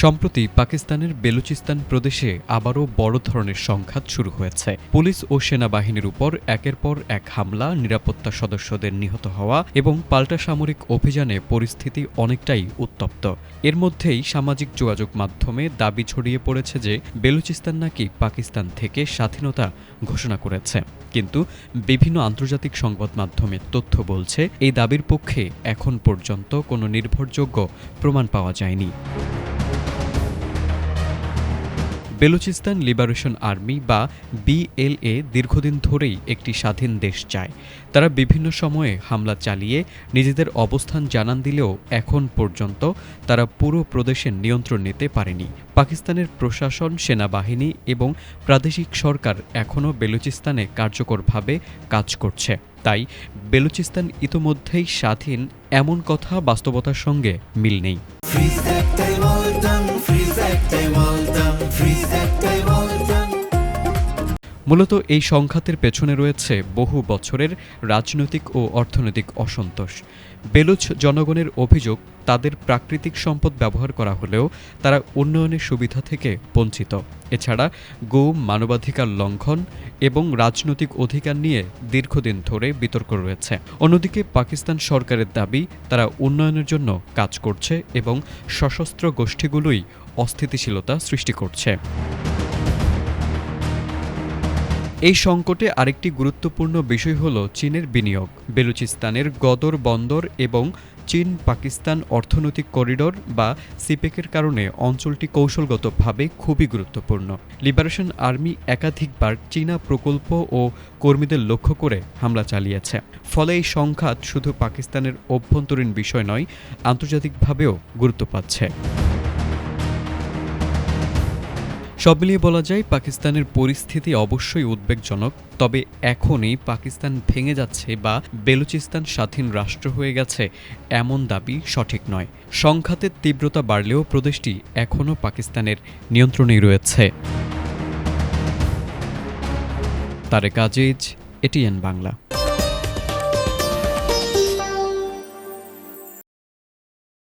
সম্প্রতি পাকিস্তানের বেলুচিস্তান প্রদেশে আবারও বড় ধরনের সংঘাত শুরু হয়েছে। পুলিশ ও সেনাবাহিনীর উপর একের পর এক হামলা, নিরাপত্তা সদস্যদের নিহত হওয়া এবং পাল্টা সামরিক অভিযানে পরিস্থিতি অনেকটাই উত্তপ্ত। এর মধ্যেই সামাজিক যোগাযোগ মাধ্যমে দাবি ছড়িয়ে পড়েছে যে বেলুচিস্তান নাকি পাকিস্তান থেকে স্বাধীনতা ঘোষণা করেছে। কিন্তু বিভিন্ন আন্তর্জাতিক সংবাদ মাধ্যমের তথ্য বলছে এই দাবির পক্ষে এখন পর্যন্ত কোনো নির্ভরযোগ্য প্রমাণ পাওয়া যায়নি। বেলুচিস্তান লিবারেশন আর্মি বা বিএলএ দীর্ঘদিন ধরেই একটি স্বাধীন দেশ চায়। তারা বিভিন্ন সময়ে হামলা চালিয়ে নিজেদের অবস্থান জানান দিলেও এখন পর্যন্ত তারা পুরো প্রদেশের নিয়ন্ত্রণ নিতে পারেনি। পাকিস্তানের প্রশাসন, সেনাবাহিনী এবং প্রাদেশিক সরকার এখনও বেলুচিস্তানে কার্যকরভাবে কাজ করছে। তাই বেলুচিস্তান ইতোমধ্যেই স্বাধীন এমন কথা বাস্তবতার সঙ্গে মিল নেই। মূলত এই সংঘাতের পেছনে রয়েছে বহু বছরের রাজনৈতিক ও অর্থনৈতিক অসন্তোষ। বেলুচ জনগণের অভিযোগ, তাদের প্রাকৃতিক সম্পদ ব্যবহার করা হলেও তারা উন্নয়নের সুবিধা থেকে বঞ্চিত। এছাড়া গুম, মানবাধিকার লঙ্ঘন এবং রাজনৈতিক অধিকার নিয়ে দীর্ঘদিন ধরে বিতর্ক রয়েছে। অন্যদিকে পাকিস্তান সরকারের দাবি তারা উন্নয়নের জন্য কাজ করছে এবং সশস্ত্র গোষ্ঠীগুলোই অস্থিতিশীলতা সৃষ্টি করছে। এই সংকটে আরেকটি গুরুত্বপূর্ণ বিষয় হল চীনের বিনিয়োগ। বেলুচিস্তানের গদর বন্দর এবং চীন পাকিস্তান অর্থনৈতিক করিডোর বা সিপেকের কারণে অঞ্চলটি কৌশলগতভাবে খুবই গুরুত্বপূর্ণ। লিবারেশন আর্মি একাধিকবার চীনা প্রকল্প ও কর্মীদের লক্ষ্য করে হামলা চালিয়েছে। ফলে এই সংঘাত শুধু পাকিস্তানের অভ্যন্তরীণ বিষয় নয়, আন্তর্জাতিকভাবেও গুরুত্ব পাচ্ছে। সব মিলিয়ে বলা যায় পাকিস্তানের পরিস্থিতি অবশ্যই উদ্বেগজনক। তবে এখনই পাকিস্তান ভেঙে যাচ্ছে বা বেলুচিস্তান স্বাধীন রাষ্ট্র হয়ে গেছে এমন দাবি সঠিক নয়। সংঘাতের তীব্রতা বাড়লেও প্রদেশটি এখনও পাকিস্তানের নিয়ন্ত্রণেই রয়েছে। তারেক আজিজ, এটিএন বাংলা।